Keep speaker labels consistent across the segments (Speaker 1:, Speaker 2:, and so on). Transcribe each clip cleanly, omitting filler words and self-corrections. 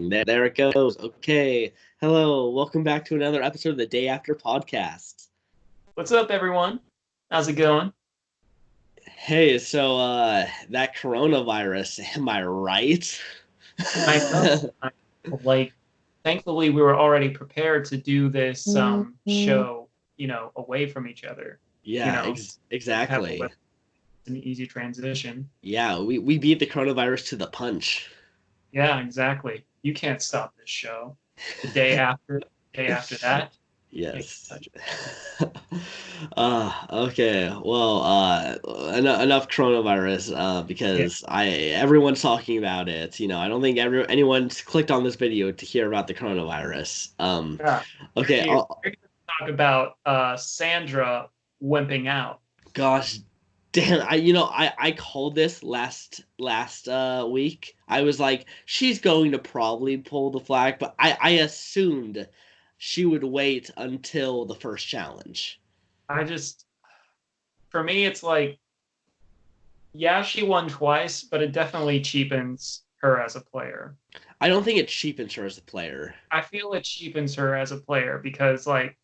Speaker 1: There it goes. Okay. Hello. Welcome back to another episode of the Day After Podcast.
Speaker 2: What's up, everyone? How's it going?
Speaker 1: Hey, that coronavirus, am I right?
Speaker 2: I know. Like, thankfully, we were already prepared to do this show, away from each other. You
Speaker 1: Yeah,
Speaker 2: know, have
Speaker 1: exactly.
Speaker 2: an easy transition.
Speaker 1: Yeah, we beat the coronavirus to the punch.
Speaker 2: Yeah, exactly. You can't stop this show. The day after that, you can't
Speaker 1: Yes.
Speaker 2: touch it.
Speaker 1: Okay. Well, enough coronavirus,
Speaker 2: Yeah,
Speaker 1: because everyone's talking about it. I don't think anyone's clicked on this video to hear about the coronavirus.
Speaker 2: yeah.
Speaker 1: Okay.
Speaker 2: We're here to talk about Sandra wimping out.
Speaker 1: Gosh, damn. I called this last week. I was like, she's going to probably pull the flag, but I assumed she would wait until the first challenge.
Speaker 2: I just, for me, it's like, yeah, she won twice, but it definitely cheapens her as a player.
Speaker 1: I don't think it cheapens her as a player.
Speaker 2: I feel it cheapens her as a player because, like,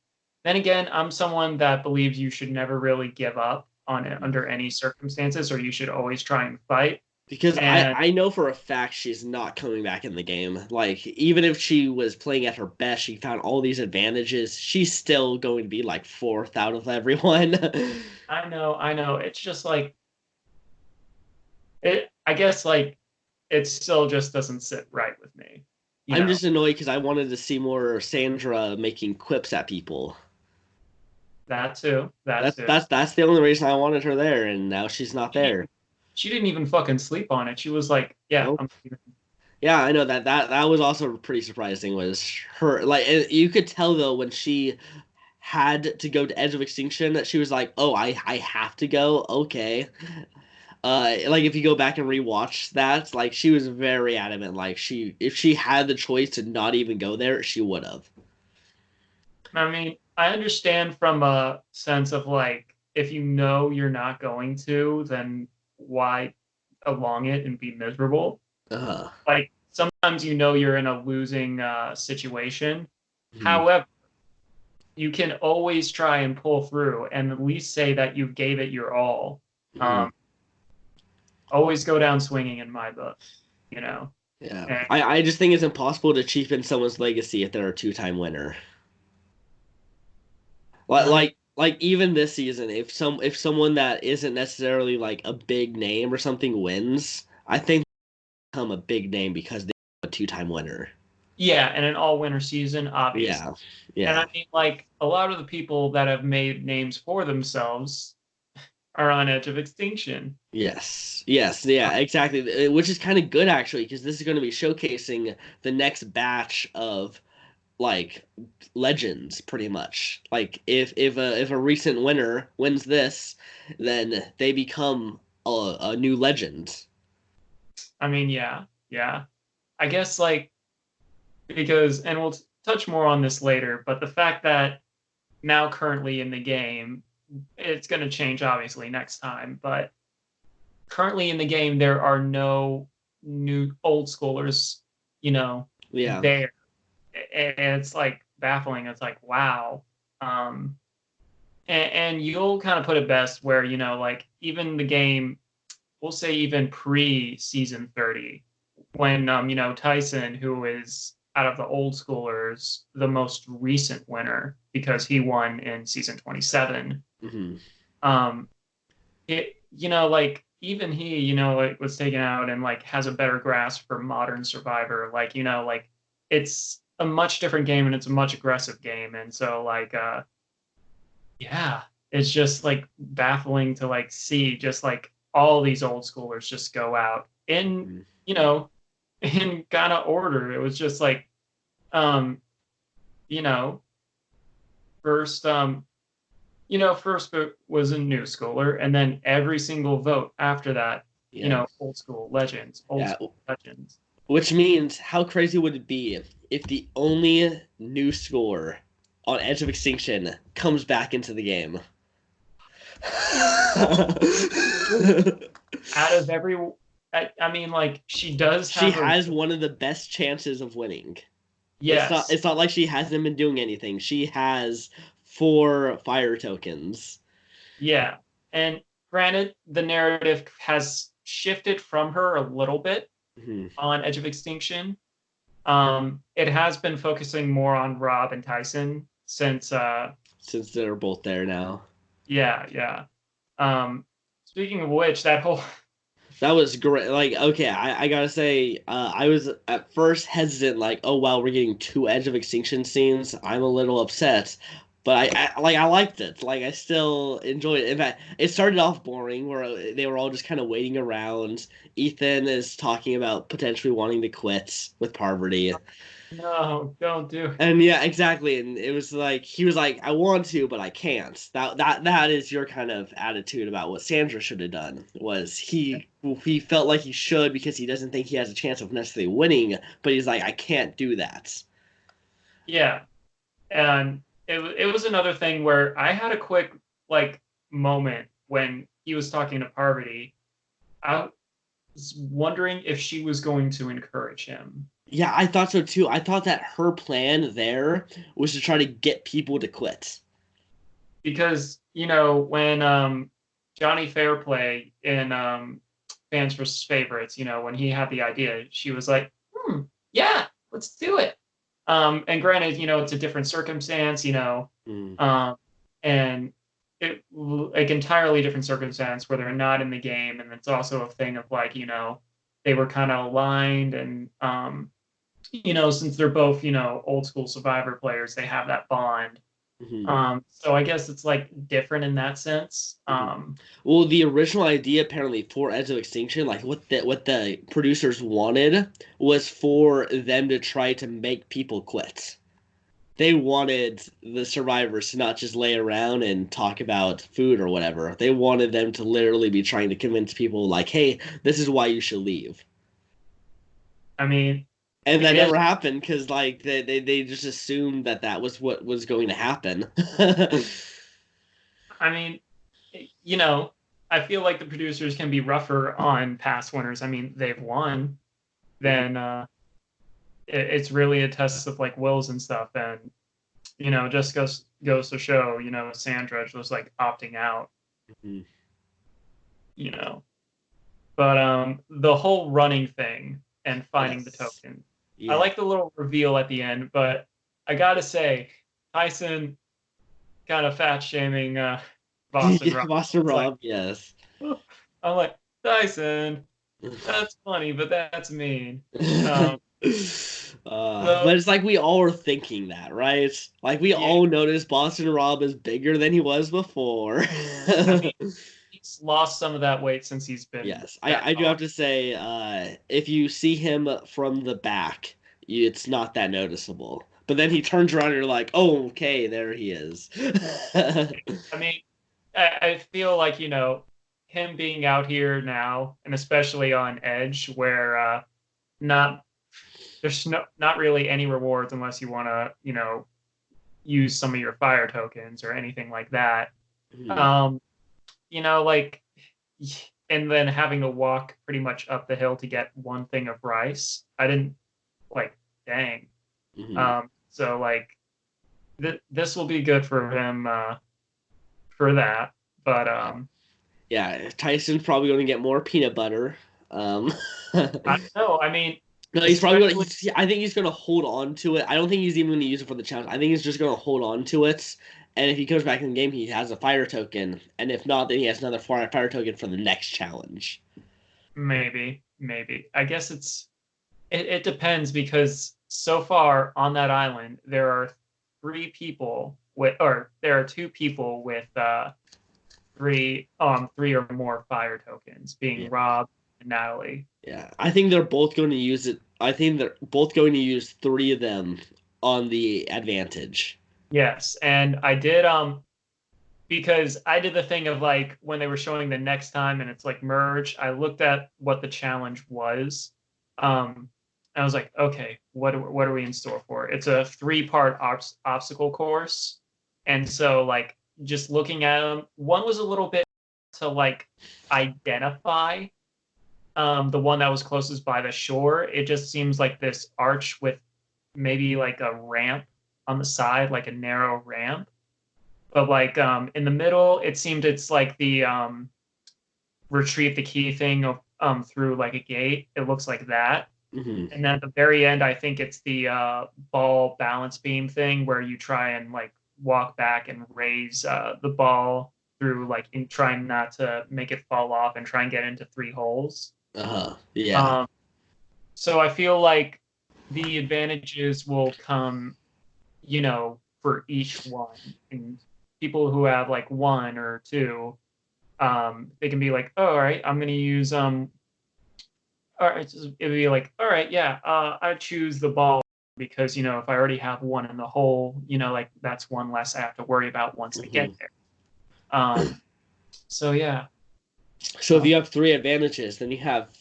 Speaker 2: then again, I'm someone that believes you should never really give up on it under any circumstances, or you should always try and fight.
Speaker 1: Because
Speaker 2: And
Speaker 1: I know for a fact she's not coming back in the game. Like, even if she was playing at her best, she found all these advantages, she's still going to be like fourth out of everyone.
Speaker 2: I know, it's just like it. I guess like it still just doesn't sit right with me, you
Speaker 1: I'm
Speaker 2: know.
Speaker 1: just annoyed because I wanted to see more Sandra making quips at people.
Speaker 2: That too, that
Speaker 1: That's
Speaker 2: too.
Speaker 1: that's that's the only reason I wanted her there, and now she's not
Speaker 2: She
Speaker 1: there.
Speaker 2: didn't, she didn't even fucking sleep on it. She was like, "Yeah,
Speaker 1: Nope.
Speaker 2: I'm leaving."
Speaker 1: Yeah, I know that was also pretty surprising. Was her like you could tell though when she had to go to Edge of Extinction that she was like, "Oh, I have to go." Okay. Like if you go back and rewatch that, like she was very adamant. Like if she had the choice to not even go there, she would have.
Speaker 2: I mean, I understand from a sense of like, if you know you're not going to, then why along it and be miserable?
Speaker 1: Uh,
Speaker 2: Like, sometimes you know you're in a losing situation.
Speaker 1: hmm,
Speaker 2: However, you can always try and pull through and at least say that you gave it your all.
Speaker 1: hmm.
Speaker 2: Um, Always go down swinging in my book, you know?
Speaker 1: Yeah,
Speaker 2: And
Speaker 1: I just think it's impossible to cheapen someone's legacy if they're a two-time winner. Like
Speaker 2: I mean,
Speaker 1: like like even this season, if someone that isn't necessarily like a big name or something wins, I think they become a big name because they're a two-time winner.
Speaker 2: yeah, and an all winter season, obviously.
Speaker 1: Yeah,
Speaker 2: And
Speaker 1: yeah.
Speaker 2: I mean, like, a lot of the people that have made names for themselves are on edge of extinction.
Speaker 1: Yes. Yes. Yeah, exactly. Which is kind of good actually, because this is going to be showcasing the next batch of like legends pretty much. Like if a recent winner wins this, then they become a new legend.
Speaker 2: I mean, yeah, yeah. I guess like because, and we'll touch more on this later, but the fact that now currently in the game, it's going to change obviously next time, but currently in the game there are no new old schoolers, you know,
Speaker 1: Yeah.
Speaker 2: there, and it's like baffling. It's like wow. Um, and you'll kind of put it best where like even the game, we'll say even pre season 30, when Tyson, who is out of the old schoolers the most recent winner because he won in season 27,
Speaker 1: Hmm.
Speaker 2: um it like even he like was taken out and like has a better grasp for modern Survivor, like like it's a much different game and it's a much aggressive game, and so like yeah, it's just like baffling to like see just like all these old schoolers just go out in
Speaker 1: Hmm.
Speaker 2: you know in kind of order. It was just like um you know first first vote was a new schooler, and then every single vote after that,
Speaker 1: Yeah.
Speaker 2: old
Speaker 1: Yeah.
Speaker 2: school legends.
Speaker 1: Which means how crazy would it be if the only new score on Edge of Extinction comes back into the game?
Speaker 2: Out of every I mean, like she does
Speaker 1: She
Speaker 2: have a
Speaker 1: has one of the best chances of winning.
Speaker 2: yes,
Speaker 1: It's not like she hasn't been doing anything. She has 4 fire tokens.
Speaker 2: yeah. And granted, the narrative has shifted from her a little bit
Speaker 1: Mhm.
Speaker 2: on Edge of Extinction. It has been focusing more on Rob and Tyson since
Speaker 1: Since they're both there now.
Speaker 2: yeah, yeah. Speaking of which, that whole
Speaker 1: That was great. Like, okay, I gotta say, I was at first hesitant, like, oh wow, we're getting 2 Edge of Extinction scenes. I'm a little upset, but I liked it. Like, I still enjoyed it. In fact, it started off boring, where they were all just kind of waiting around. Ethan is talking about potentially wanting to quit with Parvati.
Speaker 2: no, don't do it.
Speaker 1: And yeah, exactly. And it was like he was like, I want to, but I can't. That is your kind of attitude about what Sandra should have done. Was he felt like he should because he doesn't think he has a chance of necessarily winning, but he's like, I can't do that.
Speaker 2: Yeah, and it was another thing where I had a quick like moment when he was talking to Parvati. I was wondering if she was going to encourage him
Speaker 1: Yeah, I thought so too. I thought that her plan there was to try to get people to quit.
Speaker 2: because when Johnny Fairplay in Fans vs Favorites, when he had the idea, she was like, yeah, let's do it. And granted, it's a different circumstance,
Speaker 1: Mm,
Speaker 2: um, and it like entirely different circumstance where they're not in the game, and it's also a thing of like, they were kind of aligned, and since they're both, old school Survivor players, they have that bond.
Speaker 1: mhm.
Speaker 2: So I guess it's like different in that sense.
Speaker 1: Mhm. Well, the original idea apparently for Edge of Extinction, like what the producers wanted, was for them to try to make people quit. They wanted the survivors to not just lay around and talk about food or whatever. They wanted them to literally be trying to convince people, like, "Hey, this is why you should leave."
Speaker 2: I mean,
Speaker 1: And that
Speaker 2: if
Speaker 1: never happened because like they just assumed that that was what was going to happen.
Speaker 2: I mean, you know, I feel like the producers can be rougher on past winners. I mean, they've won, then it's really a test of like wills and stuff, and just goes to show, Sandra was like opting out,
Speaker 1: Mhm.
Speaker 2: you know. But the whole running thing and finding the
Speaker 1: Yes.
Speaker 2: token, I
Speaker 1: Yeah.
Speaker 2: like the little reveal at the end, but I gotta say, Tyson kind of fat shaming Boston
Speaker 1: Yeah,
Speaker 2: Rob.
Speaker 1: Master
Speaker 2: It's like
Speaker 1: Rob, yes.
Speaker 2: I'm like Tyson, that's funny, but that's mean.
Speaker 1: But
Speaker 2: Um, so
Speaker 1: it's like we all are thinking that, right? Like we
Speaker 2: yeah,
Speaker 1: all noticed Boston Rob is bigger than he was before.
Speaker 2: I mean, he's lost some of that weight since he's been
Speaker 1: Yes,
Speaker 2: that
Speaker 1: I do
Speaker 2: tall.
Speaker 1: have to say, if you see him from the back, it's not that noticeable. But then he turns around and you're like, oh, okay, there he is.
Speaker 2: I mean, I feel like him being out here now, and especially on Edge, where not there's not really any rewards unless you want to use some of your fire tokens or anything like that.
Speaker 1: Mhm,
Speaker 2: Um, like, and then having to walk pretty much up the hill to get one thing of rice. I didn't like, dang.
Speaker 1: mhm.
Speaker 2: So like, this will be good for him for that. But
Speaker 1: Yeah, Tyson's probably going to get more peanut butter. Um,
Speaker 2: I don't know. I mean,
Speaker 1: no, he's probably going
Speaker 2: especially
Speaker 1: to. I think he's going to hold on to it. I don't think he's even going to use it for the challenge. I think he's just going to hold on to it. And if he comes back in the game, he has a fire token. And if not, then he has another fire token for the next challenge.
Speaker 2: maybe. I guess it depends because so far on that island there are there are 2 people with three or more fire tokens, being
Speaker 1: Yeah.
Speaker 2: Rob and Natalie.
Speaker 1: Yeah, I think they're both going to use it. I think they're both going to use 3 of them on the advantage.
Speaker 2: Yes, and I did because I did the thing of like when they were showing the next time and it's like merge, I looked at what the challenge was. Um I was like, okay, what are we in store for? It's a 3-part obstacle course. And so like just looking at them, one was a little bit to like identify the one that was closest by the shore, it just seems like this arch with maybe like a ramp on the side, like a narrow ramp. But like in the middle, it seemed it's like the retrieve the key thing of through like a gate. It looks like that.
Speaker 1: Mhm.
Speaker 2: And then at the very end, I think it's the ball balance beam thing where you try and like walk back and raise the ball through like in trying not to make it fall off and try and get into 3 holes.
Speaker 1: Yeah.
Speaker 2: Um, so I feel like the advantages will come, for each one. And people who have like one or two, they can be like, oh, all right, I'm going to use all right, it'd be like, all right, yeah, I choose the ball because if I already have one in the hole, like that's one less I have to worry about once I get
Speaker 1: Mhm.
Speaker 2: there. So yeah,
Speaker 1: So if
Speaker 2: um,
Speaker 1: you have 3 advantages, then you have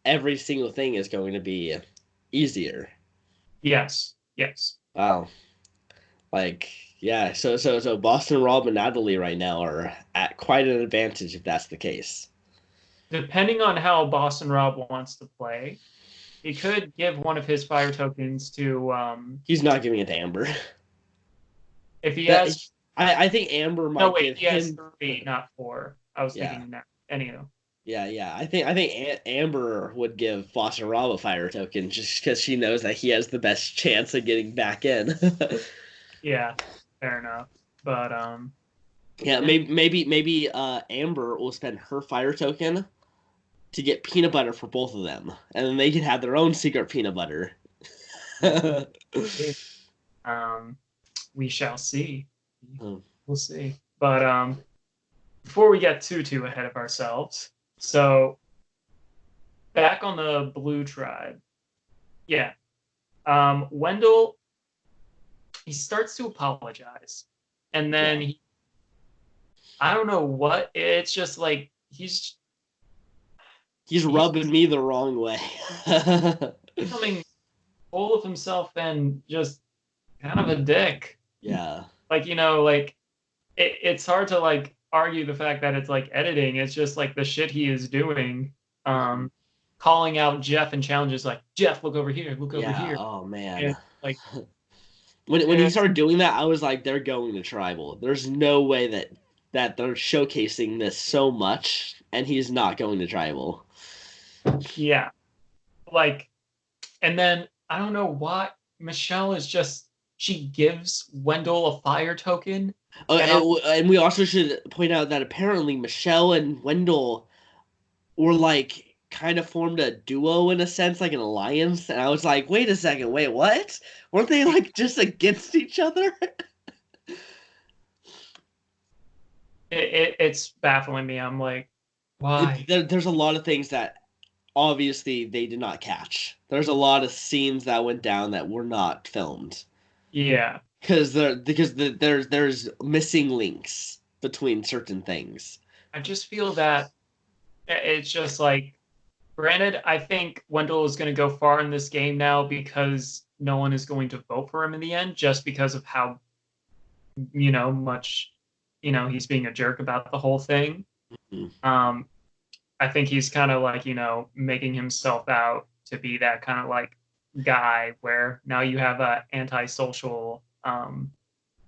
Speaker 1: every single thing is going to be easier.
Speaker 2: yes, yes.
Speaker 1: Wow. Like, yeah, so Boston Rob and Natalie right now are at quite an advantage if that's the case.
Speaker 2: Depending on how Boston Rob wants to play, he could give one of his fire tokens to
Speaker 1: He's not giving it to Amber.
Speaker 2: if he
Speaker 1: That
Speaker 2: has.
Speaker 1: I think Amber
Speaker 2: No,
Speaker 1: might
Speaker 2: wait,
Speaker 1: give
Speaker 2: he has
Speaker 1: him.
Speaker 2: 3, not 4. I was
Speaker 1: Yeah,
Speaker 2: thinking that. Anywho,
Speaker 1: yeah. I think Amber would give Boston Rob a fire token just because she knows that he has the best chance of getting back in.
Speaker 2: yeah, fair enough. But
Speaker 1: Yeah,
Speaker 2: yeah,
Speaker 1: maybe Amber will spend her fire token to get peanut butter for both of them, and then they can have their own secret peanut butter.
Speaker 2: um, we shall see.
Speaker 1: Hmm.
Speaker 2: We'll see. But before we get too ahead of ourselves, so back on the Blue Tribe, yeah. Wendell, he starts to apologize, and
Speaker 1: Yeah,
Speaker 2: then I don't know what. It's just like
Speaker 1: he's
Speaker 2: he's
Speaker 1: rubbing me the wrong way.
Speaker 2: becoming full of himself and just kind of a dick.
Speaker 1: Yeah.
Speaker 2: Like like it's hard to like argue the fact that it's like editing. It's just like the shit he is doing.
Speaker 1: Mhm.
Speaker 2: Um, calling out Jeff and challenges like Jeff, look over here, look over
Speaker 1: Yeah.
Speaker 2: here.
Speaker 1: Oh
Speaker 2: And
Speaker 1: man.
Speaker 2: like
Speaker 1: When he
Speaker 2: it's
Speaker 1: started doing that, I was like, they're going to tribal. There's no way that they're showcasing this so much, and he's not going to tribal.
Speaker 2: yeah, like and then I don't know why Michelle is just she gives Wendell a fire token
Speaker 1: Oh,
Speaker 2: and I'm
Speaker 1: and we also should point out that apparently Michelle and Wendell were like kind of formed a duo in a sense, like an alliance. And I was like, wait a second, wait, what? Weren't they like just against each other?
Speaker 2: it's baffling me. I'm like, why?
Speaker 1: There's a lot of things that obviously they did not catch. There's a lot of scenes that went down that were not filmed
Speaker 2: Yeah.
Speaker 1: there's missing links between certain things.
Speaker 2: I just feel that it's just like granted, I think Wendell is going to go far in this game now because no one is going to vote for him in the end, just because of how much he's being a jerk about the whole thing.
Speaker 1: Mhm.
Speaker 2: Um, I think he's kind of like making himself out to be that kind of like guy where now you have a antisocial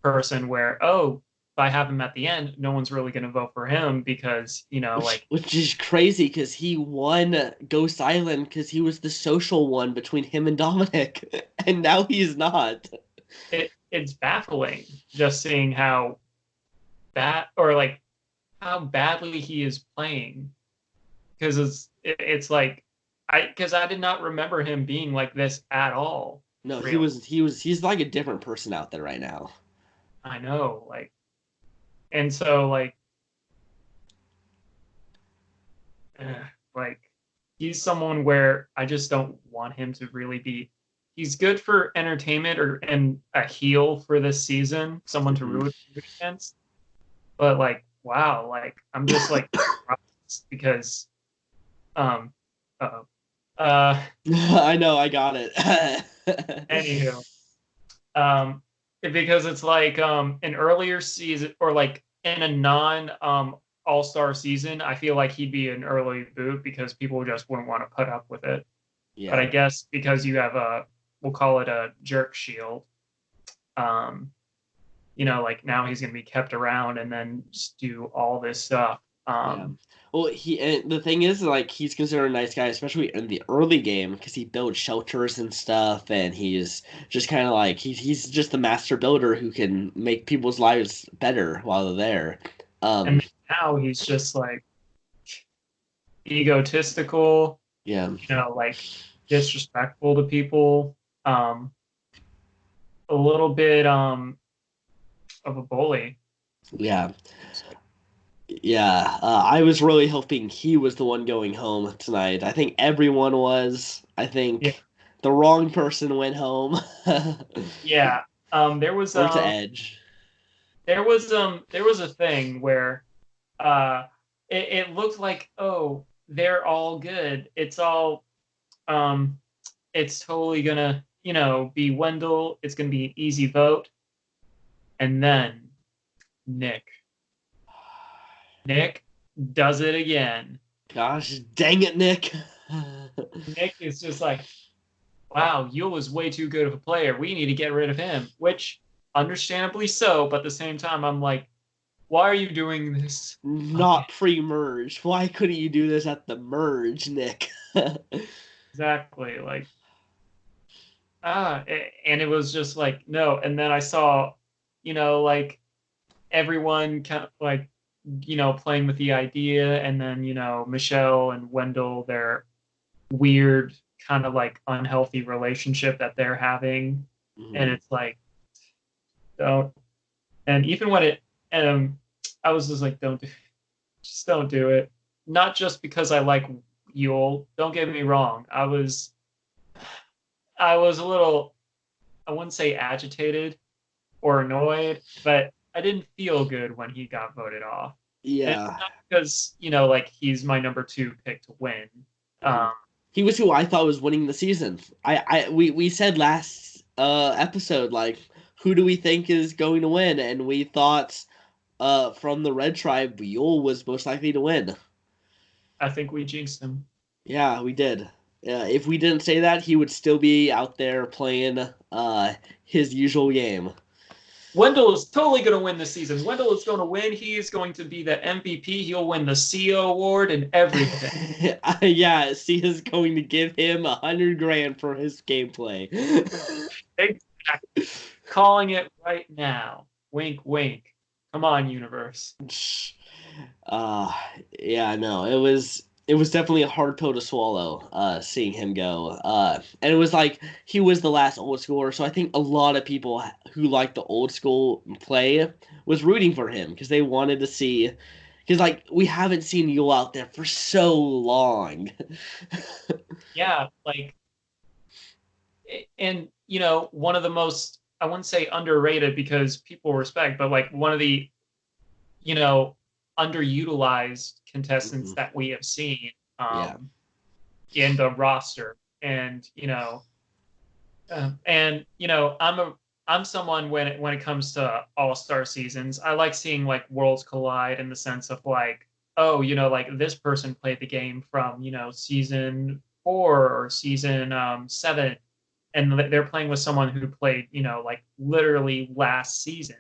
Speaker 2: person where if I have him at the end, no one's really going to vote for him because
Speaker 1: which
Speaker 2: like
Speaker 1: which is crazy because he won Ghost Island because he was the social one between him and Dominic, and now he's not.
Speaker 2: it's baffling just seeing how bad or like how badly he is playing because it's like I did not remember him being like this at all.
Speaker 1: No,
Speaker 2: Really,
Speaker 1: he's like a different person out there right now.
Speaker 2: I know, like, and so eh, like he's someone where I just don't want him to really be. He's good for entertainment or and a heel for this season, someone to
Speaker 1: Mhm.
Speaker 2: root against. But like, wow, like I'm just like because um, uh-oh.
Speaker 1: I know, I got it.
Speaker 2: Anywho, um, because it's like an earlier season or like in a non all-star season, I feel like he'd be an early boot because people just wouldn't want to put up with it. But I
Speaker 1: Yeah.
Speaker 2: guess because you have we'll call it a jerk shield, um, like now he's going to be kept around and then just do all this stuff.
Speaker 1: Yeah.
Speaker 2: Um,
Speaker 1: Well, and the thing is, like, he's considered a nice guy, especially in the early game, because he builds shelters and stuff, and he's just kind of like he's just the master builder who can make people's lives better while they're there.
Speaker 2: and now he's just like egotistical,
Speaker 1: Yeah,
Speaker 2: like disrespectful to people, um, a little bit of a bully.
Speaker 1: yeah, yeah. I was really hoping he was the one going home tonight. I think everyone was. I
Speaker 2: Yeah,
Speaker 1: think the wrong person went home.
Speaker 2: yeah. There was
Speaker 1: Or to Edge.
Speaker 2: a thing where uh it looked like, oh, they're all good. Um it's totally gonna, be Wendell. It's gonna be an easy vote. And then Nick. Nick does it again.
Speaker 1: Gosh, dang it, Nick.
Speaker 2: Nick is just like, wow, Yule is way too good of a player. We need to get rid of him, which understandably so, but at the same time, I'm like, why are you doing this?
Speaker 1: Not pre-merge. Why couldn't you do this at the merge, Nick?
Speaker 2: Exactly. Like, and it was just like, no. And then I saw, like everyone kind of like, playing with the idea. And then, Michelle and Wendell, their weird, kind of like unhealthy relationship that they're having. And
Speaker 1: Mhm.
Speaker 2: it's like, don't. And even when I was just like, just don't do it. Not just because I like Yule. Don't get me wrong. I was a little, I wouldn't say agitated or annoyed, but I didn't feel good when he got voted off. And it's
Speaker 1: Yeah.
Speaker 2: not because, like he's my number two pick to win.
Speaker 1: Mhm.
Speaker 2: Um,
Speaker 1: He was who I thought was winning the season. We said last episode, like, who do we think is going to win? And we thought from the Red Tribe, Yule was most likely to win.
Speaker 2: I think we jinxed him.
Speaker 1: Yeah, we did. If we didn't say that, he would still be out there playing his usual game.
Speaker 2: Wendell is totally going to win this season. Wendell is going to win. He is going to be the MVP. He'll win the CO award and everything.
Speaker 1: Yeah, C is going to give him 100 grand for his gameplay.
Speaker 2: Exactly. Calling it right now. Wink, wink. Come on, universe.
Speaker 1: uh yeah, no, it was definitely a hard pill to swallow, seeing him go. And it was like he was the last old schooler, so I think a lot of people who like the old school play was rooting for him because they wanted to see, because like we haven't seen Yule out there for so long.
Speaker 2: Yeah, like, and one of the most, I wouldn't say underrated because people respect, but like one of the you know underutilized contestants
Speaker 1: Mhm.
Speaker 2: that we have seen
Speaker 1: Yeah.
Speaker 2: in the roster. And I'm someone, when it comes to all-star seasons, I like seeing like worlds collide in the sense of like, oh, like this person played the game from season 4 or season 7, and they're playing with someone who played like literally last season.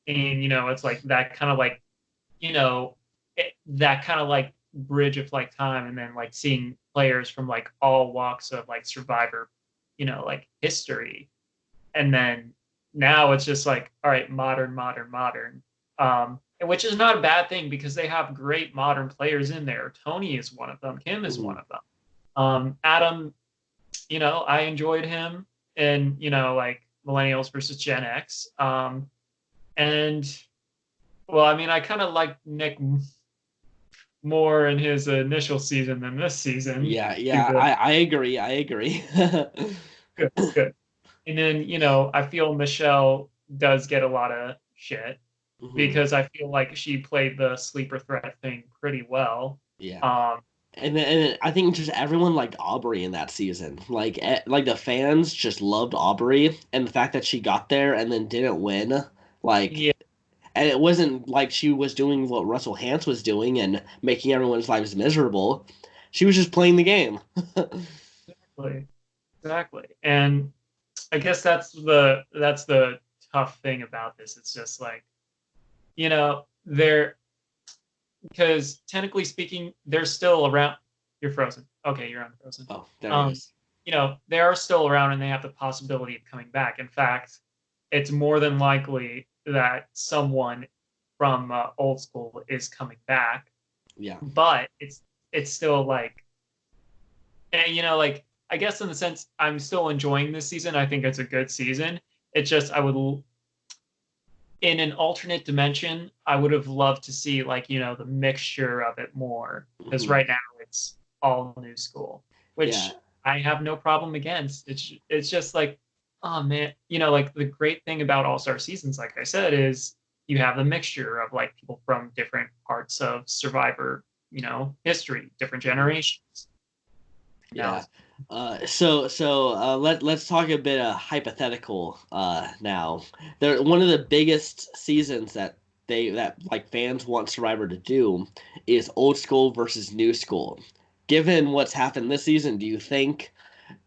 Speaker 2: And it's like that kind of like, that kind of like bridge of like time, and then like seeing players from like all walks of like Survivor, like history. And then now it's just like, all right, modern, modern, modern. And which is not a bad thing because they have great modern players in there. Tony is one of them. Kim is one
Speaker 1: Mhm.
Speaker 2: of them. Adam, I enjoyed him in, like Millennials versus Gen X. And well, I mean, I kind of like Nick more in his initial season than this season.
Speaker 1: Yeah,
Speaker 2: To
Speaker 1: yeah,
Speaker 2: the
Speaker 1: I agree. I agree.
Speaker 2: good, good. And then, I feel Michelle does get a lot of shit
Speaker 1: Mhm.
Speaker 2: because I feel like she played the sleeper threat thing pretty well.
Speaker 1: Yeah.
Speaker 2: Um,
Speaker 1: And I think just everyone liked Aubrey in that season. Like the fans just loved Aubrey, and the fact that she got there and then didn't win, like
Speaker 2: yeah,
Speaker 1: And it wasn't like she was doing what Russell Hantz was doing and making everyone's lives miserable. She was just playing the game.
Speaker 2: Exactly. Exactly. And I guess that's the tough thing about this. It's just like, they're because technically speaking, they're still around. You're frozen. Okay, you're unfrozen.
Speaker 1: Oh, there he is.
Speaker 2: They are still around and they have the possibility of coming back. In fact, it's more than likely that someone from old school is coming back.
Speaker 1: Yeah.
Speaker 2: But it's still like, and like I guess in the sense I'm still enjoying this season. I think it's a good season. It's just I would in an alternate dimension, I would have loved to see like, the mixture of it more. Because
Speaker 1: Mhm.
Speaker 2: right now it's all new school, which
Speaker 1: Yeah.
Speaker 2: I have no problem against. It's just like, oh man, like the great thing about All-Star seasons, like I said, is you have the mixture of like people from different parts of Survivor, history, different
Speaker 1: Mhm.
Speaker 2: generations. Now
Speaker 1: Yeah. Let's talk a bit hypothetical now. They're one of the biggest seasons that like fans want Survivor to do is old school versus new school. Given what's happened this season, do you think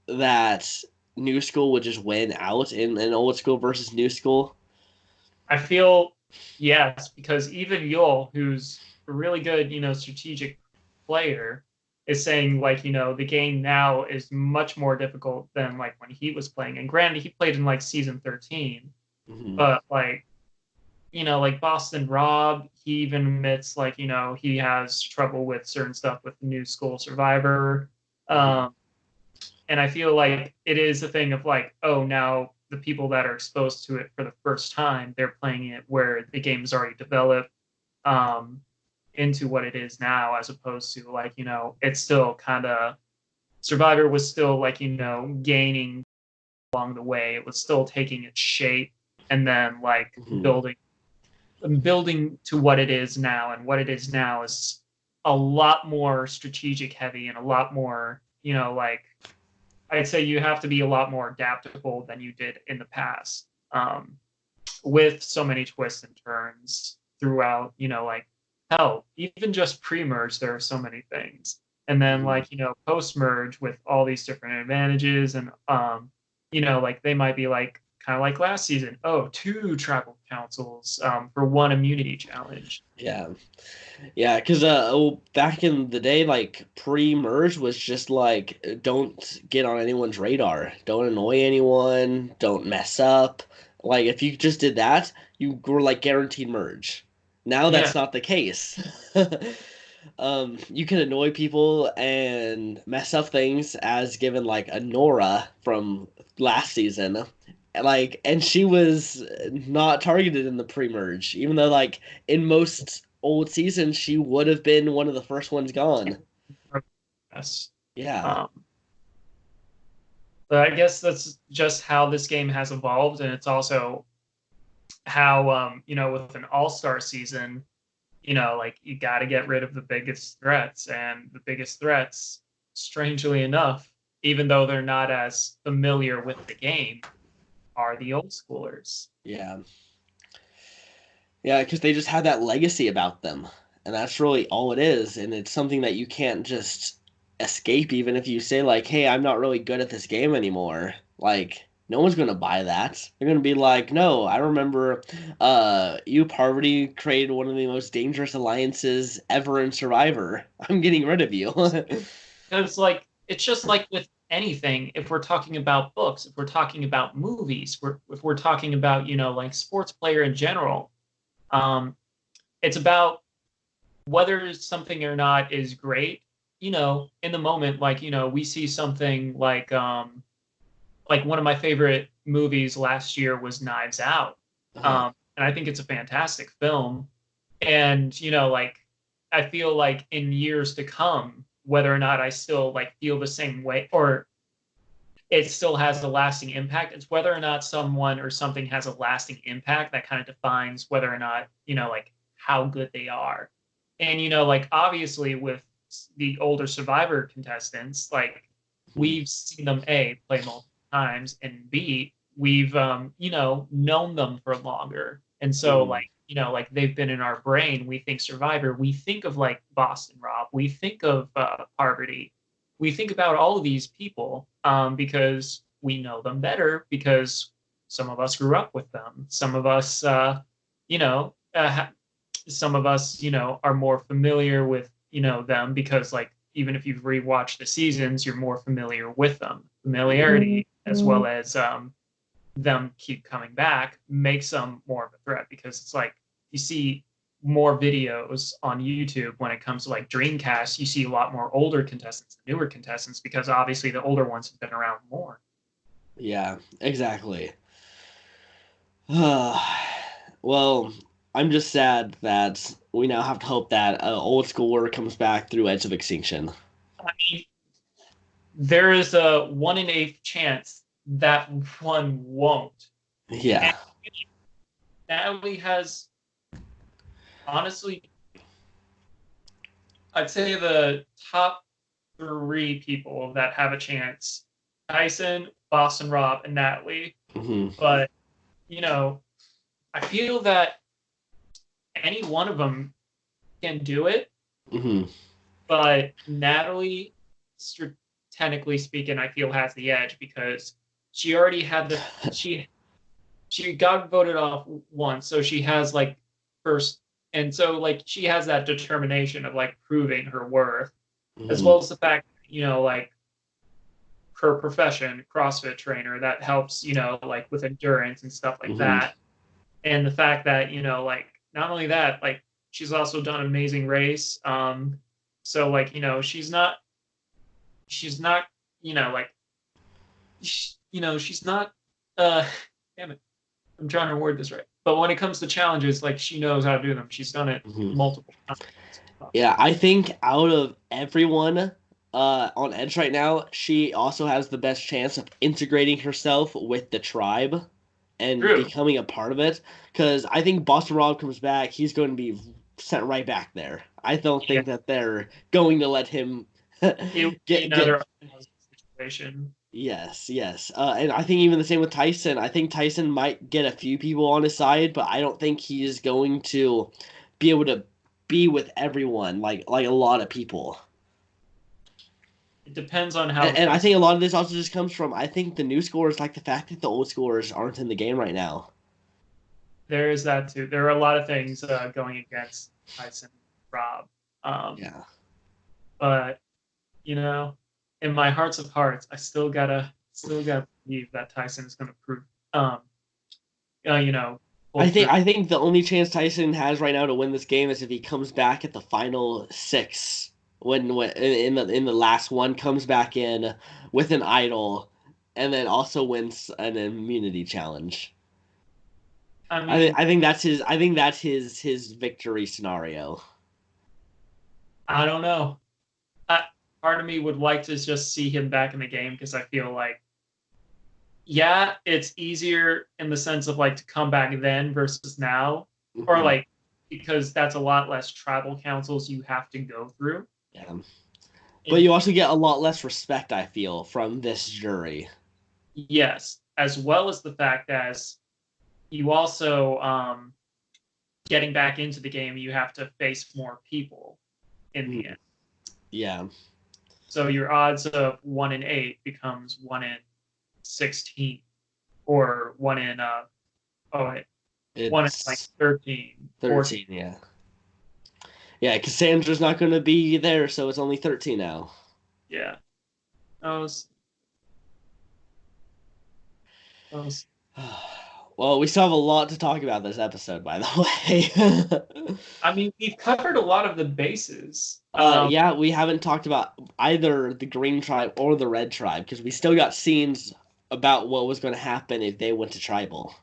Speaker 1: that new school would just win out in old school versus new school?
Speaker 2: I feel yes, because even Yul, who's a really good, strategic player, is saying like, the game now is much more difficult than like when he was playing. And granted, he played in like season 13,
Speaker 1: Hmm.
Speaker 2: but like, like Boston Rob, he even admits like, he has trouble with certain stuff with the new school Survivor.
Speaker 1: Hmm.
Speaker 2: Um, and I feel like it is a thing of like, oh, now the people that are exposed to it for the first time, they're playing it where the game is already developed um, into what it is now, as opposed to like, it's still kind of Survivor was still like, gaining along the way. It was still taking its shape and then like
Speaker 1: Hmm.
Speaker 2: building to what it is now. And what it is now is a lot more strategic heavy and a lot more, like I'd say you have to be a lot more adaptable than you did in the past. With so many twists and turns throughout, like hell, even just pre-merge, there are so many things. And then
Speaker 1: Hmm.
Speaker 2: like, post-merge with all these different advantages and like they might be like kind of like last season, oh, two tribal councils for one immunity challenge.
Speaker 1: Yeah. Yeah, because back in the day, like pre-merge was just like don't get on anyone's radar, don't annoy anyone, don't mess up. Like if you just did that, you were like guaranteed merge. Now
Speaker 2: Yeah.
Speaker 1: that's not the case. You can annoy people and mess up things, as given like a Nora from last season. And she was not targeted in the pre-merge, even though like in most old seasons she would have been one of the first ones gone.
Speaker 2: Yes.
Speaker 1: Yeah.
Speaker 2: Um, but I guess that's just how this game has evolved, and it's also how with an all-star season, like you got to get rid of the biggest threats, and the biggest threats, strangely enough, even though they're not as familiar with the game, are the old schoolers.
Speaker 1: Yeah. Yeah, because they just have that legacy about them. And that's really all it is. And it's something that you can't just escape, even if you say, like, hey, I'm not really good at this game anymore. Like, no one's going to buy that. They're going to be like, no, I remember you, Parvati, created one of the most dangerous alliances ever in Survivor. I'm getting rid of you.
Speaker 2: Because like it's just like with anything, if we're talking about books, if we're talking about movies, if we're talking about like sports player in general, um, it's about whether something or not is great, in the moment, like, we see something like one of my favorite movies last year was Knives Out.
Speaker 1: Uh-huh.
Speaker 2: And I think it's a fantastic film. And, like, I feel like in years to come, whether or not I still like feel the same way or it still has a lasting impact, it's whether or not someone or something has a lasting impact that kind of defines whether or not, like how good they are. And, like obviously with the older Survivor contestants, like
Speaker 1: Hmm.
Speaker 2: we've seen them A, play multiple times, and B, we've known them for longer. And so
Speaker 1: Hmm.
Speaker 2: like like they've been in our brain. We think Survivor. We think of like Boston Rob. We think of Parvati. We think about all of these people because we know them better because some of us grew up with them. Some of us, you know, some of us, are more familiar with, them because like even if you've rewatched the seasons, you're more familiar with them. Familiarity as well as them keep coming back makes them more of a threat because it's like you see more videos on YouTube when it comes to like Dreamcast, you see a lot more older contestants than newer contestants because obviously the older ones have been around more.
Speaker 1: Yeah, exactly. Well, I'm just sad that we now have to hope that old school war comes back through Edge of Extinction.
Speaker 2: I mean, there is a 1 in 8 chance that one won't. And
Speaker 1: Yeah.
Speaker 2: Natalie has honestly, I'd say the top 3 people that have a chance: Tyson, Boston Rob, and Natalie.
Speaker 1: Hmm.
Speaker 2: But I feel that any one of them can do it.
Speaker 1: Hmm.
Speaker 2: But Natalie, technically speaking, I feel has the edge because she already had she got voted off once, so she has like first, and so like she has that determination of like proving her worth, as
Speaker 1: Hmm.
Speaker 2: well as the fact like her profession, CrossFit trainer, that helps like with endurance and stuff like
Speaker 1: Hmm.
Speaker 2: that, and the fact that like not only that, like she's also done Amazing Race, so like she's not like she's not uh damn it, I'm trying to word this right. But when it comes to challenges, like she knows how to do them. She's done it
Speaker 1: Hmm.
Speaker 2: multiple times.
Speaker 1: Yeah, I think out of everyone on Edge right now, she also has the best chance of integrating herself with the tribe and
Speaker 2: True.
Speaker 1: becoming a part of it. Because I think Boston Rob comes back, he's going to be sent right back there. I don't
Speaker 2: Yeah.
Speaker 1: think that they're going to let him
Speaker 2: It would be
Speaker 1: get.
Speaker 2: another situation.
Speaker 1: Yes, yes. And I think even the same with Tyson. I think Tyson might get a few people on his side, but I don't think he's going to be able to be with everyone like a lot of people.
Speaker 2: It depends on how
Speaker 1: And I
Speaker 2: things.
Speaker 1: think a lot of this also just comes from I think the new scores like the fact that the old scores aren't in the game right now.
Speaker 2: There is that too. There are a lot of things going against Tyson, Rob. Um,
Speaker 1: Yeah.
Speaker 2: but you know, in my hearts of hearts, I still gotta believe that Tyson is going to prove, um, you know, pull
Speaker 1: I think
Speaker 2: through.
Speaker 1: I think the only chance Tyson has right now to win this game is if he comes back at the final six when in the last one comes back in with an idol and then also wins an immunity challenge.
Speaker 2: I
Speaker 1: I think
Speaker 2: mean,
Speaker 1: I think that's his victory scenario.
Speaker 2: I don't know. I, Part of me would like to just see him back in the game because I feel like, yeah, it's easier in the sense of like to come back then versus now, or
Speaker 1: Hmm.
Speaker 2: like because that's a lot less tribal councils you have to go through.
Speaker 1: Yeah. But
Speaker 2: And
Speaker 1: you also get a lot less respect, I feel, from this jury.
Speaker 2: yes, as well as the fact as you also getting back into the game, you have to face more people in the
Speaker 1: Mhm.
Speaker 2: end.
Speaker 1: Yeah.
Speaker 2: So your odds of 1 in 8 becomes 1 in 16, or 1 in oh wait, 1 in like
Speaker 1: It's
Speaker 2: 13, 14.
Speaker 1: 13, yeah. Yeah, Cassandra's not going to be there, so it's only 13 now.
Speaker 2: Yeah. That was, that was
Speaker 1: Well, we still have a lot to talk about this episode, by the way.
Speaker 2: I mean, we've covered a lot of the bases.
Speaker 1: Yeah, we haven't talked about either the Green Tribe or the Red Tribe because we still got scenes about what was going to happen if they went to Tribal.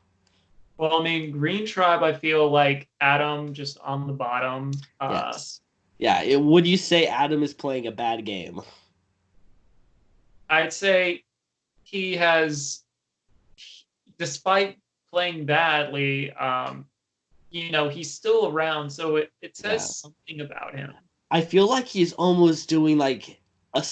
Speaker 2: Well, I mean, Green Tribe, I feel like Adam just on the bottom.
Speaker 1: Yes. Yeah, would you say Adam is playing a bad game?
Speaker 2: I'd say he has, despite playing badly, he's still around, so it says
Speaker 1: Yeah.
Speaker 2: something about him.
Speaker 1: I feel like he's almost doing like a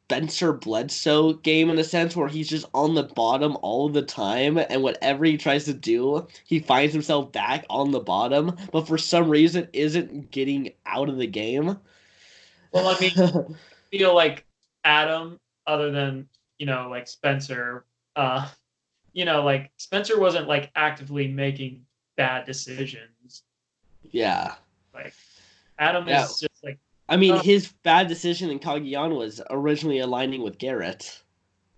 Speaker 1: Spencer Bledsoe game in a sense where he's just on the bottom all the time, and whatever he tries to do, he finds himself back on the bottom, but for some reason isn't getting out of the game.
Speaker 2: Well, I mean, I feel like Adam, other than like Spencer, uh, like Spencer wasn't like actively making bad decisions.
Speaker 1: Yeah.
Speaker 2: Like Adam
Speaker 1: Yeah.
Speaker 2: is just like,
Speaker 1: I mean,
Speaker 2: oh,
Speaker 1: his bad decision in Cagayan was originally aligning with Garrett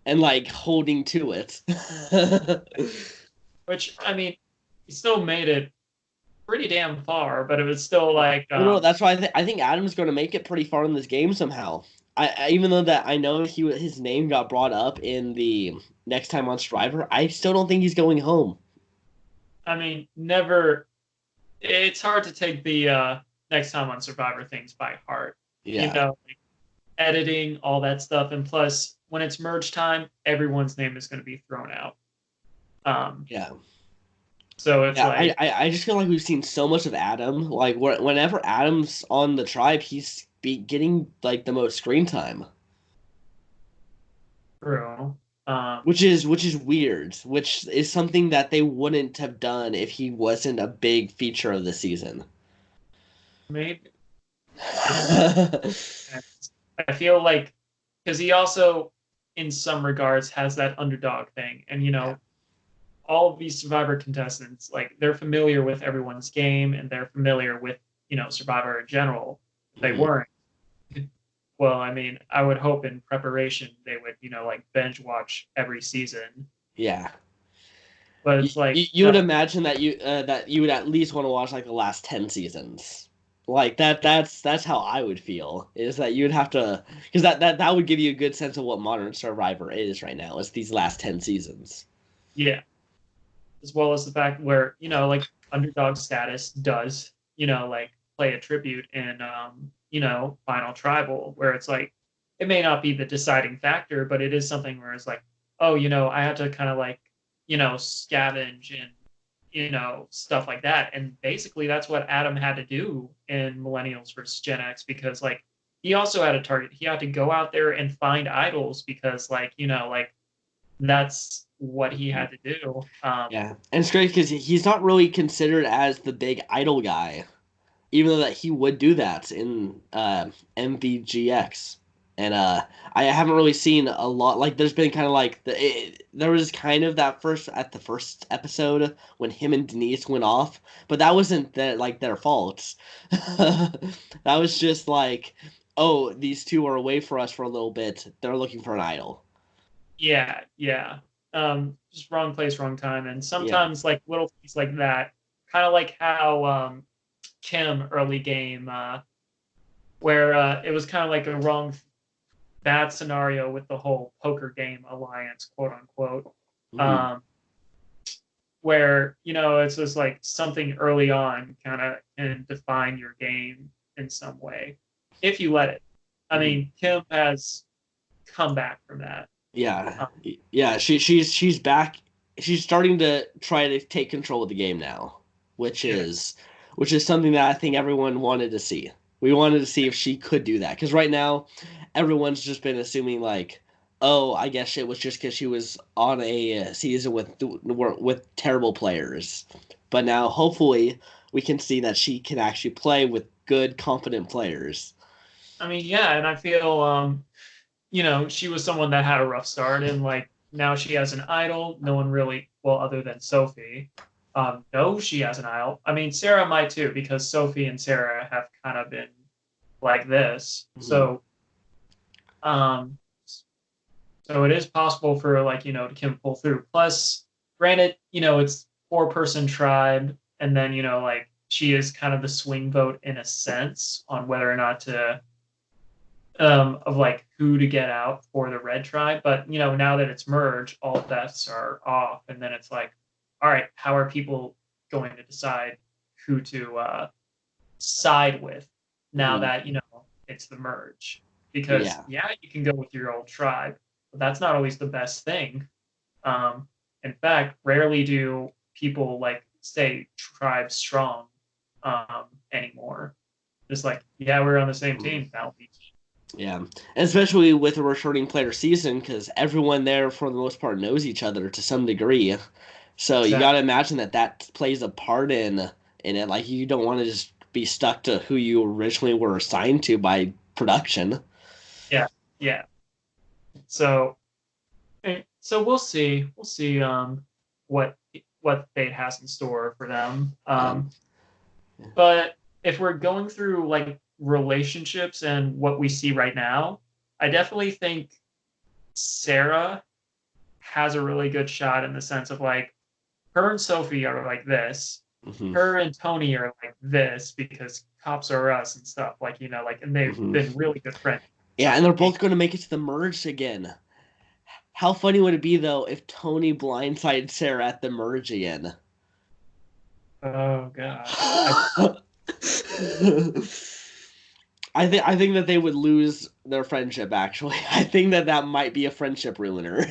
Speaker 1: and like holding to it.
Speaker 2: which I mean, he still made it pretty damn far, but it was still like,
Speaker 1: Well, no, that's why I think Adam's going to make it pretty far in this game somehow. Even though that I know his name got brought up in the next time on Survivor, I still don't think he's going home.
Speaker 2: I mean, never. It's hard to take the next time on Survivor things by heart.
Speaker 1: Yeah.
Speaker 2: Like editing, all that stuff, and plus when it's merge time, everyone's name is going to be thrown out.
Speaker 1: Yeah.
Speaker 2: So it's
Speaker 1: Yeah,
Speaker 2: like,
Speaker 1: I just feel like we've seen so much of Adam. Like whenever Adam's on the tribe, he's getting like the most screen time,
Speaker 2: true.
Speaker 1: which is weird. Which is something that they wouldn't have done if he wasn't a big feature of the season.
Speaker 2: Maybe I feel like because he also, in some regards, has that underdog thing, and
Speaker 1: Yeah.
Speaker 2: all of these Survivor contestants, like they're familiar with everyone's game and they're familiar with Survivor in general. They
Speaker 1: Mhm.
Speaker 2: weren't. Well, I mean, I would hope in preparation they would like binge watch every season.
Speaker 1: Yeah.
Speaker 2: But
Speaker 1: You,
Speaker 2: it's like,
Speaker 1: you would imagine that you would at least want to watch like the last 10 seasons. Like that's how I would feel is that you would have to because that would give you a good sense of what modern Survivor is right now is these last 10 seasons.
Speaker 2: yeah, as well as the fact where like underdog status does like play a tribute in final tribal, where it's like it may not be the deciding factor, but it is something where it's like, oh, I had to kind of like scavenge and stuff like that, and basically that's what Adam had to do in Millennials versus Gen X, because like he also had a target. He had to go out there and find idols because like like that's what he had to do.
Speaker 1: Yeah, and it's great because he's not really considered as the big idol guy, even though that he would do that in MVGX. And I haven't really seen a lot. Like, there's been kind of like there was kind of that at the first episode when him and Denise went off, but that wasn't their fault. That was just like, oh, these two are away for us for a little bit. They're looking for an idol.
Speaker 2: Yeah. Just wrong place, wrong time. And
Speaker 1: Yeah.
Speaker 2: sometimes like little things like that, kind of like how Kim early game, where it was kind of like a wrong, bad scenario with the whole poker game alliance, quote unquote.
Speaker 1: Mhm.
Speaker 2: Um, where, it's just like something early on kind of can define your game in some way, if you let it. I
Speaker 1: Mhm.
Speaker 2: mean, Kim has come back from that.
Speaker 1: Yeah,
Speaker 2: Um,
Speaker 1: yeah. She's back. She's starting to try to take control of the game now, which
Speaker 2: yeah.
Speaker 1: is which is something that I think everyone wanted to see. We wanted to see if she could do that because right now, everyone's just been assuming like, oh, I guess it was just because she was on a season with terrible players, but now hopefully we can see that she can actually play with good, confident players.
Speaker 2: I mean, yeah, and I feel she was someone that had a rough start, and like now she has an idol. No one really, well, other than Sophie, knows she has an idol. I mean, Sarah might too, because Sophie and Sarah have kind of been like this.
Speaker 1: Mhm.
Speaker 2: Um, so it is possible for like to Kim pull through. Plus, granted, it's 4-person tribe, and then like she is kind of the swing vote in a sense on whether or not to of like who to get out for the red tribe. But now that it's merged, all bets are off, and then it's like, all right, how are people going to decide who to side with now
Speaker 1: Mhm.
Speaker 2: that it's the merge? Because
Speaker 1: Yeah.
Speaker 2: yeah, you can go with your old tribe, but that's not always the best thing. Um, in fact, rarely do people like stay tribe strong anymore. Just like, yeah, we're on the same
Speaker 1: Mhm.
Speaker 2: team. That'll be.
Speaker 1: Yeah, and especially with a returning player season, because everyone there for the most part knows each other to some degree. So you got
Speaker 2: Exactly.
Speaker 1: to imagine that that plays a part in it. Like you don't want to just be stuck to who you originally were assigned to by production.
Speaker 2: Yeah. Yeah. So so we'll see. We'll see what what fate has in store for them.
Speaker 1: Yeah.
Speaker 2: But if we're going through like relationships and what we see right now, I definitely think Sarah has a really good shot in the sense of like her and Sophie are like this.
Speaker 1: Hmm.
Speaker 2: Her and Tony are like this because cops are us and stuff. Like, you know, like, and they've
Speaker 1: Hmm.
Speaker 2: been really good friends.
Speaker 1: Yeah, and they're both going to make it to the merge again. How funny would it be though if Tony blindsided Sarah at the merge again?
Speaker 2: Oh gosh.
Speaker 1: I think that they would lose their friendship. Actually, I think that that might be a friendship ruiner.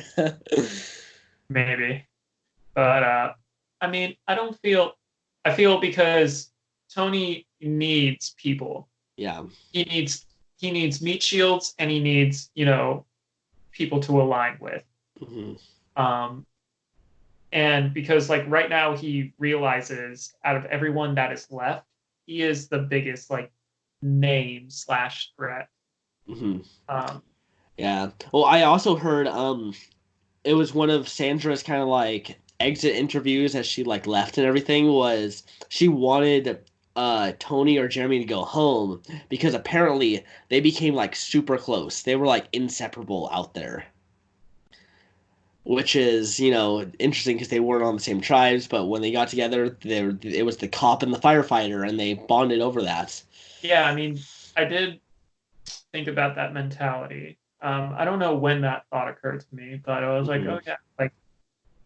Speaker 2: Maybe. But I mean, I feel because Tony needs people.
Speaker 1: Yeah.
Speaker 2: He needs he needs meat shields and he needs, you know, people to align with.
Speaker 1: Hmm.
Speaker 2: Um and because like right now he realizes out of everyone that is left, he is the biggest like name slash threat.
Speaker 1: Hmm.
Speaker 2: Um
Speaker 1: Yeah. Well, I also heard it was one of Sandra's kind of like exit interviews as she like left and everything was she wanted Tony or Jeremy to go home because apparently they became like super close. They were like inseparable out there. Which is, interesting because they weren't on the same tribes, but when they got together, it was the cop and the firefighter, and they bonded over that.
Speaker 2: yeah, I mean, I did think about that mentality. I don't know when that thought occurred to me, but I was like,
Speaker 1: Hmm.
Speaker 2: oh yeah, like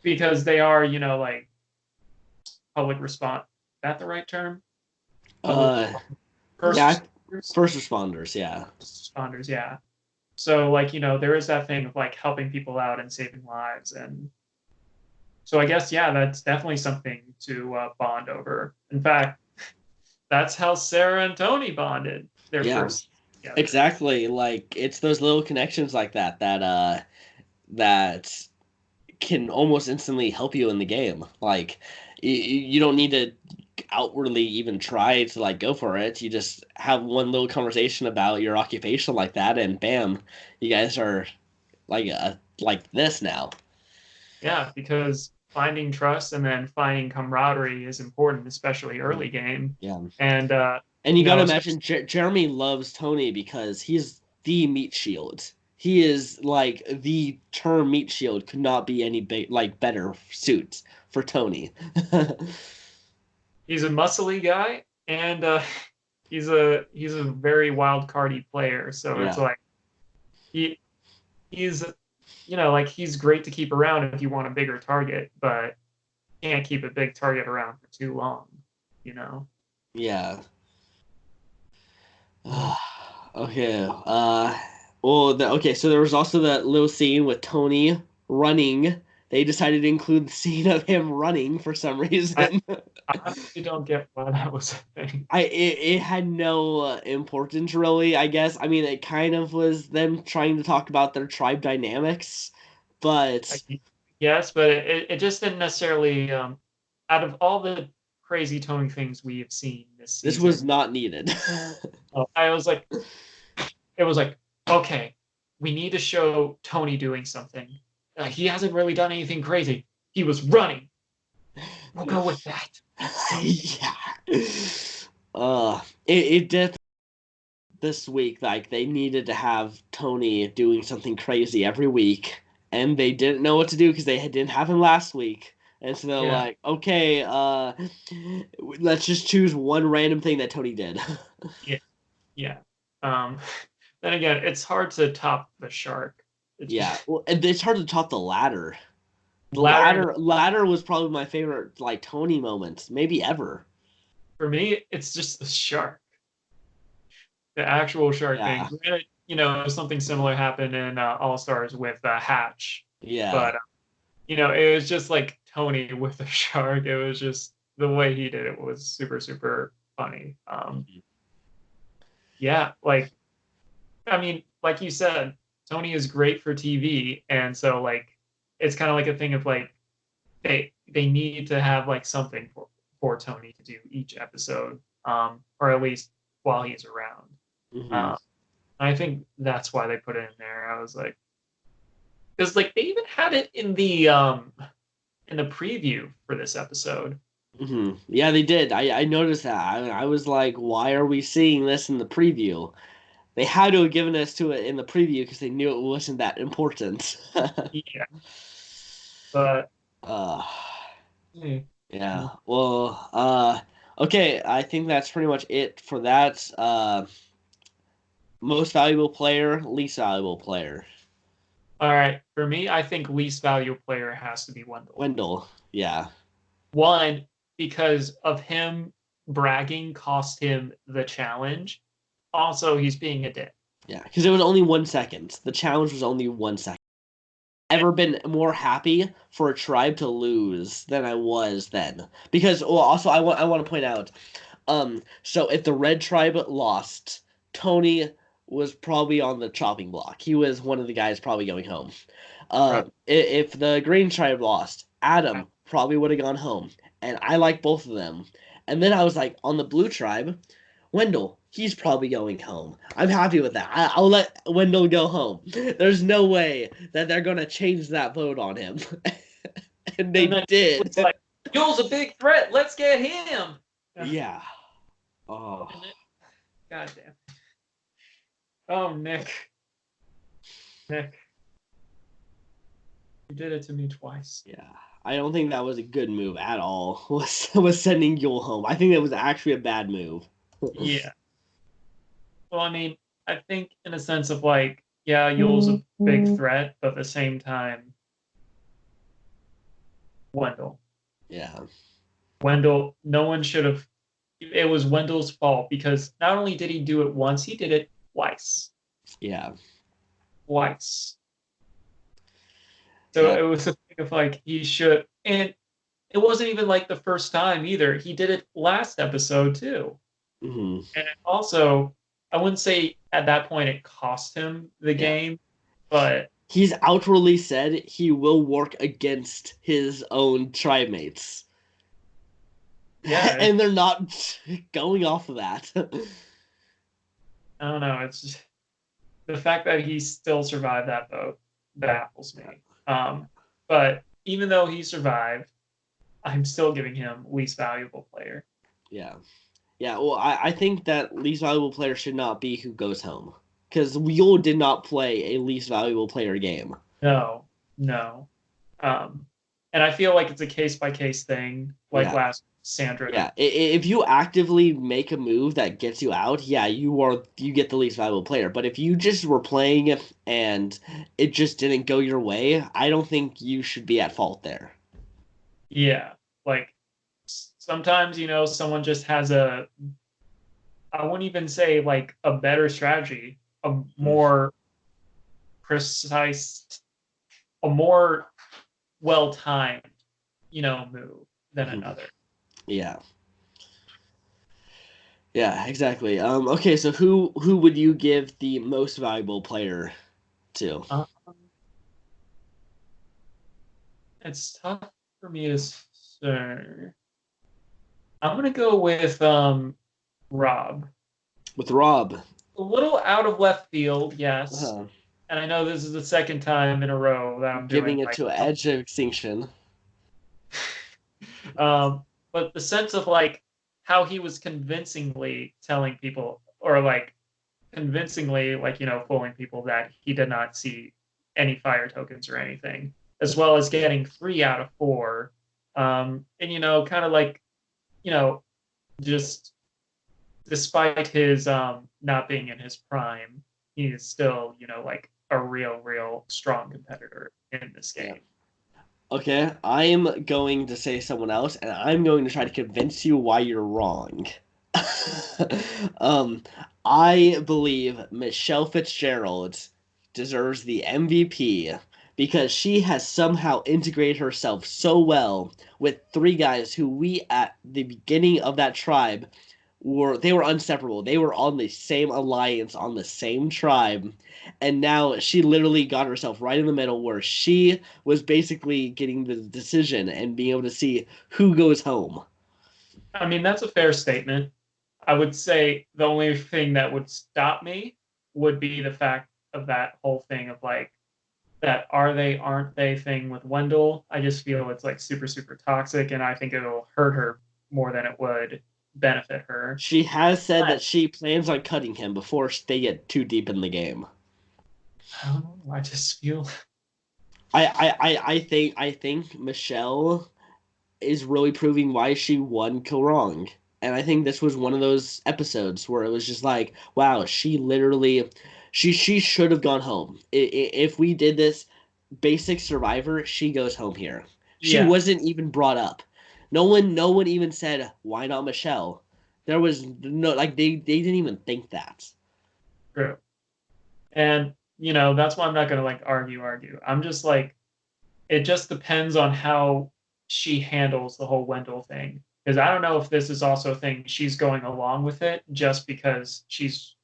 Speaker 2: because they are, you know, like public response. Is that the right term? Public
Speaker 1: Uh,
Speaker 2: first
Speaker 1: yeah,
Speaker 2: responders.
Speaker 1: first responders, yeah.
Speaker 2: First responders, yeah. So like, you know, there is that thing of like helping people out and saving lives, and so I guess yeah, that's definitely something to bond over. In fact, that's how Sarah and Tony bonded their
Speaker 1: Yeah,
Speaker 2: first together.
Speaker 1: exactly. Like it's those little connections like that can almost instantly help you in the game. Like you don't need to outwardly even try to like go for it. You just have one little conversation about your occupation like that, and bam, you guys are like this now.
Speaker 2: Yeah, because finding trust and then finding camaraderie is important, especially
Speaker 1: Mhm.
Speaker 2: early game.
Speaker 1: Yeah,
Speaker 2: And
Speaker 1: and you
Speaker 2: you
Speaker 1: got to
Speaker 2: know, especially
Speaker 1: imagine Jeremy loves Tony because he's the meat shield. He is like the term meat shield could not be any better suit for Tony.
Speaker 2: he's a muscly guy and he's a very wild cardy player. So it's
Speaker 1: Yeah.
Speaker 2: like he he's you know, like he's great to keep around if you want a bigger target, but can't keep a big target around for too long, you know.
Speaker 1: Yeah. Okay. Okay, so there was also that little scene with Tony running. They decided to include the scene of him running for some
Speaker 2: I,
Speaker 1: reason.
Speaker 2: I honestly don't get why that was a thing.
Speaker 1: It had no importance really, I guess. I mean, it kind of was them trying to talk about their tribe dynamics, but
Speaker 2: Yes, but it just didn't necessarily out of all the crazy towing things we have seen this
Speaker 1: this was
Speaker 2: season,
Speaker 1: not needed.
Speaker 2: I was like, it was like, okay, we need to show Tony doing something. He hasn't really done anything crazy. He was running. We'll go with that.
Speaker 1: Yeah. It did this week like they needed to have Tony doing something crazy every week, and they didn't know what to do because they didn't have him last week. And so they're
Speaker 2: Yeah,
Speaker 1: like, okay, let's just choose one random thing that Tony did.
Speaker 2: yeah, yeah. Um, then again, it's hard to top the shark. It's
Speaker 1: Yeah, well, and it's hard to top the ladder. The
Speaker 2: laddering.
Speaker 1: ladder was probably my favorite like Tony moment, maybe ever.
Speaker 2: For me, it's just the shark, the actual shark thing.
Speaker 1: Yeah,
Speaker 2: Granted, you know, something similar happened in All Stars with Hatch,
Speaker 1: yeah,
Speaker 2: but you know, it was just like Tony with the shark. It was just the way he did it was super, super funny. Yeah, like I mean, like you said, Tony is great for TV, and so like it's kind of like a thing of like they need to have like something for Tony to do each episode, or at least while he's around.
Speaker 1: Hmm.
Speaker 2: Um, I think that's why they put it in there. I was like, because like they even had it in the preview for this episode.
Speaker 1: Hmm. Yeah, they did. I noticed that. I was like, why are we seeing this in the preview? They had to have given us to it in the preview because they knew it wasn't that important.
Speaker 2: Yeah, but
Speaker 1: uh,
Speaker 2: eh,
Speaker 1: yeah. Well, okay. I think that's pretty much it for that. Most valuable player, least valuable player.
Speaker 2: all right. For me, I think least valuable player has to be Wendell.
Speaker 1: Wendell. Yeah.
Speaker 2: One, because of him bragging cost him the challenge. Also, he's being a dick.
Speaker 1: Yeah. Because it was only 1 second. The challenge was only 1 second. Ever been more happy for a tribe to lose than I was then. Because well, also I want to point out, so if the red tribe lost, Tony was probably on the chopping block. He was one of the guys probably going home.
Speaker 2: Right.
Speaker 1: If the green tribe lost, Adam probably would have gone home. And I like both of them. And then I was like, on the blue tribe, Wendell, he's probably going home. I'm happy with that. I'll let Wendell go home. There's no way that they're gonna change that vote on him, and
Speaker 2: And
Speaker 1: they
Speaker 2: then
Speaker 1: did.
Speaker 2: it's like, Yule's a big threat. Let's get him.
Speaker 1: Yeah. Oh.
Speaker 2: And then, goddamn. Oh, Nick. Nick, you did it to me twice.
Speaker 1: Yeah. I don't think that was a good move at all. Was sending Yule home. I think that was actually a bad move.
Speaker 2: Yeah. Well, I mean, I think in a sense of like, yeah, Yule's a big threat, but at the same time, Wendell.
Speaker 1: Yeah.
Speaker 2: Wendell, no one should have. It was Wendell's fault because not only did he do it once, he did it twice.
Speaker 1: Yeah.
Speaker 2: Twice. So
Speaker 1: Yeah.
Speaker 2: it was a thing of like, he should. And it wasn't even like the first time either. He did it last episode too.
Speaker 1: Hmm.
Speaker 2: And also, I wouldn't say at that point it cost him the
Speaker 1: Yeah.
Speaker 2: game, but
Speaker 1: He's outwardly said he will work against his own tribe mates.
Speaker 2: yeah,
Speaker 1: And they're not going off of that.
Speaker 2: I don't know. It's just, the fact that he still survived that boat baffles me. But even though he survived, I'm still giving him least valuable player.
Speaker 1: Yeah. Yeah, well, I think that least valuable player should not be who goes home. Because Yule did not play a least valuable player game.
Speaker 2: No, no. Um, and I feel like it's a case by case thing, like
Speaker 1: Yeah.
Speaker 2: last Sandra.
Speaker 1: Yeah. If you actively make a move that gets you out, yeah, you get the least valuable player. But if you just were playing and it just didn't go your way, I don't think you should be at fault there.
Speaker 2: Yeah, like sometimes someone just has a, I wouldn't even say like a better strategy, a more precise, a more well timed, move than
Speaker 1: Mhm.
Speaker 2: another.
Speaker 1: Yeah. Yeah, exactly. Okay, so who would you give the most valuable player to?
Speaker 2: Um, it's tough for me to say. I'm gonna go with Rob.
Speaker 1: With Rob.
Speaker 2: A little out of left field, yes.
Speaker 1: Uh,
Speaker 2: And I know this is the second time in a row that I'm
Speaker 1: Giving
Speaker 2: doing
Speaker 1: it
Speaker 2: like,
Speaker 1: to Edge of Extinction.
Speaker 2: but the sense of like how he was convincingly telling people, or like convincingly, like, fooling people that he did not see any fire tokens or anything, as well as getting 3 out of 4. And, kind of like, you know, just despite his not being in his prime, he is still, like a real strong competitor in this game.
Speaker 1: Yeah. Okay, I'm going to say someone else, and I'm going to try to convince you why you're wrong. um, I believe Michelle Fitzgerald deserves the MVP because she has somehow integrated herself so well with 3 guys who we at the beginning of that tribe they were inseparable. They were on the same alliance, on the same tribe, and now she literally got herself right in the middle, where she was basically getting the decision and being able to see who goes home.
Speaker 2: I mean, that's a fair statement. I would say the only thing that would stop me would be the fact of that whole thing of like that are they, aren't they thing with Wendell. I just feel it's like super, super toxic, and I think it'll hurt her more than it would benefit her.
Speaker 1: She has said
Speaker 2: But
Speaker 1: that she plans on cutting him before they get too deep in the game.
Speaker 2: I don't know. I just feel
Speaker 1: I think Michelle is really proving why she won Kill Wrong. And I think this was one of those episodes where it was just like, wow, she literally, she should have gone home. If we did this basic Survivor, she goes home here. She
Speaker 2: yeah.
Speaker 1: wasn't even brought up. No one even said why not Michelle. There was no like they didn't even think that.
Speaker 2: True. And that's why I'm not gonna like argue. I'm just like it just depends on how she handles the whole Wendell thing. Because I don't know if this is also a thing she's going along with it just because she's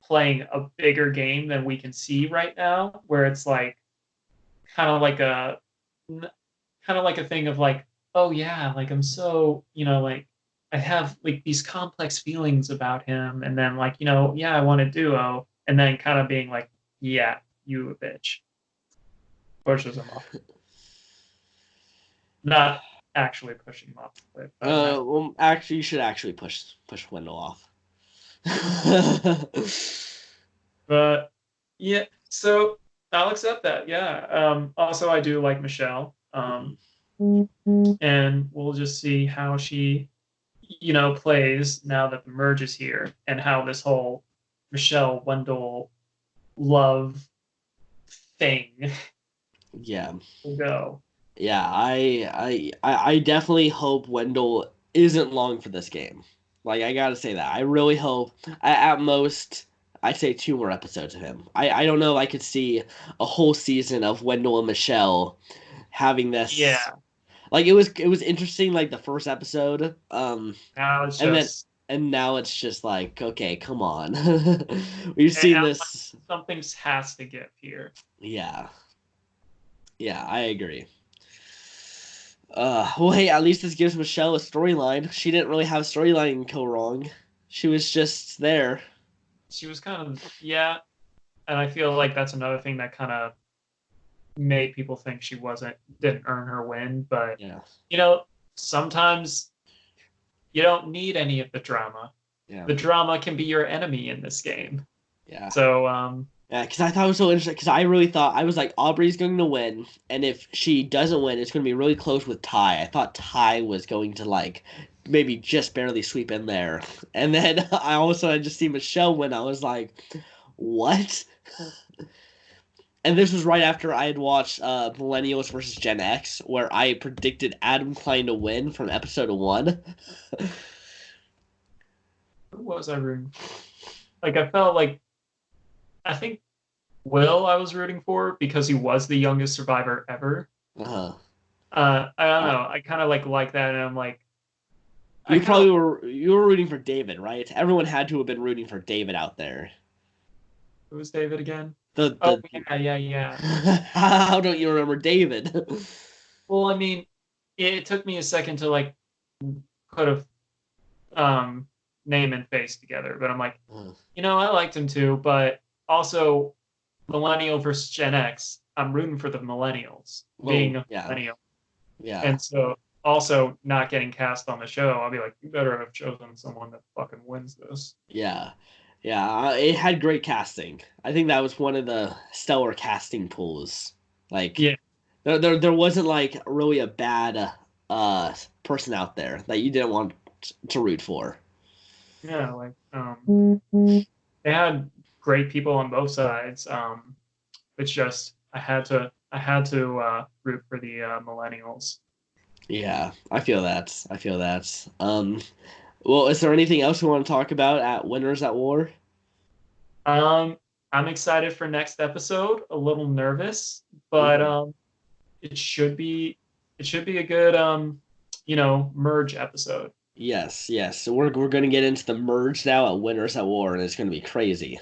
Speaker 2: playing a bigger game than we can see right now, where it's like kind of like a kind of like a thing of like, oh yeah, like I'm so, like I have like these complex feelings about him, and then like, yeah, I want a duo, and then kind of being like, yeah, you a bitch, pushes him off. Not actually pushing him off the cliff.
Speaker 1: Well, actually, you should actually push Wendell off.
Speaker 2: But yeah, so I'll accept that. Yeah. Also, I do like Michelle. And we'll just see how she, plays now that the merge is here, and how this whole Michelle Wendell love thing
Speaker 1: Yeah.
Speaker 2: will go.
Speaker 1: Yeah, I definitely hope Wendell isn't long for this game. Like I gotta say that. I really hope at most I say 2 more episodes of him. I don't know if I could see a whole season of Wendell and Michelle having this.
Speaker 2: Yeah.
Speaker 1: Like it was interesting like the first episode.
Speaker 2: Now it's
Speaker 1: And then
Speaker 2: just
Speaker 1: and now it's just like, okay, come on. We've
Speaker 2: and
Speaker 1: seen
Speaker 2: I'm like,
Speaker 1: this.
Speaker 2: something has to give here.
Speaker 1: Yeah. Yeah, I agree. Well, hey, at least this gives Michelle a storyline. She didn't really have a storyline in Kill Wrong. She was just there.
Speaker 2: She was kind of yeah, and I feel like that's another thing that kind of made people think she didn't earn her win. But
Speaker 1: Yeah,
Speaker 2: sometimes you don't need any of the drama.
Speaker 1: yeah,
Speaker 2: The drama can be your enemy in this game.
Speaker 1: yeah.
Speaker 2: So
Speaker 1: Yeah, because I thought it was so interesting. Because I really thought, I was like, Aubrey's going to win, and if she doesn't win, it's going to be really close with Ty. I thought Ty was going to like maybe just barely sweep in there, and then I all of a sudden I just see Michelle win. I was like, what? And this was right after I had watched Millennials versus Gen X, where I predicted Adam Klein to win from episode 1.
Speaker 2: who was I rooting for? Like I felt like I think Will I was rooting for because he was the youngest survivor ever.
Speaker 1: Uh-huh.
Speaker 2: I don't
Speaker 1: Uh,
Speaker 2: know. I kind of like that, and I'm like, I
Speaker 1: you
Speaker 2: kind
Speaker 1: probably
Speaker 2: of
Speaker 1: were rooting for David, right? Everyone had to have been rooting for David out there.
Speaker 2: who's David again?
Speaker 1: The
Speaker 2: Oh
Speaker 1: the
Speaker 2: yeah.
Speaker 1: How don't you remember David?
Speaker 2: Well, I mean, it took me a second to like put a name and face together, but I'm like, I liked him too, but also millennial versus Gen X. I'm rooting for the millennials being
Speaker 1: Well,
Speaker 2: a
Speaker 1: yeah,
Speaker 2: millennial,
Speaker 1: yeah,
Speaker 2: and so also not getting cast on the show. I'll be like, you better have chosen someone that fucking wins this.
Speaker 1: yeah, yeah. It had great casting. I think that was one of the stellar casting pools. Like,
Speaker 2: Yeah,
Speaker 1: there wasn't like really a bad person out there that you didn't want to root for.
Speaker 2: yeah, like they had great people on both sides. It's just I had to root for the millennials.
Speaker 1: Yeah, I feel that. I feel that. Well, is there anything else you want to talk about at Winners at War?
Speaker 2: Um, I'm excited for next episode. A little nervous, but
Speaker 1: Mhm.
Speaker 2: it should be a good merge episode.
Speaker 1: Yes, yes. So we're gonna get into the merge now at Winners at War, and it's gonna be crazy.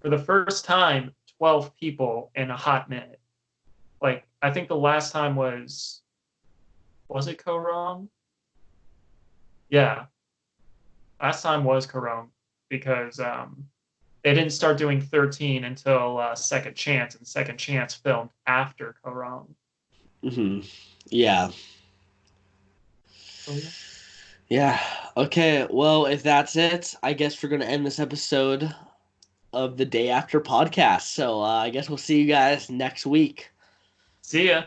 Speaker 2: For the first time, 12 people in a hot minute. Like, I think the last time was it Korong? Yeah, last time was Korong because they didn't start doing 13 until Second Chance, and Second Chance filmed after Korong.
Speaker 1: Yeah.
Speaker 2: So, yeah.
Speaker 1: Yeah. Okay. Well, if that's it, I guess we're gonna end this episode of the Day After podcast. So I guess we'll see you guys next week.
Speaker 2: See ya.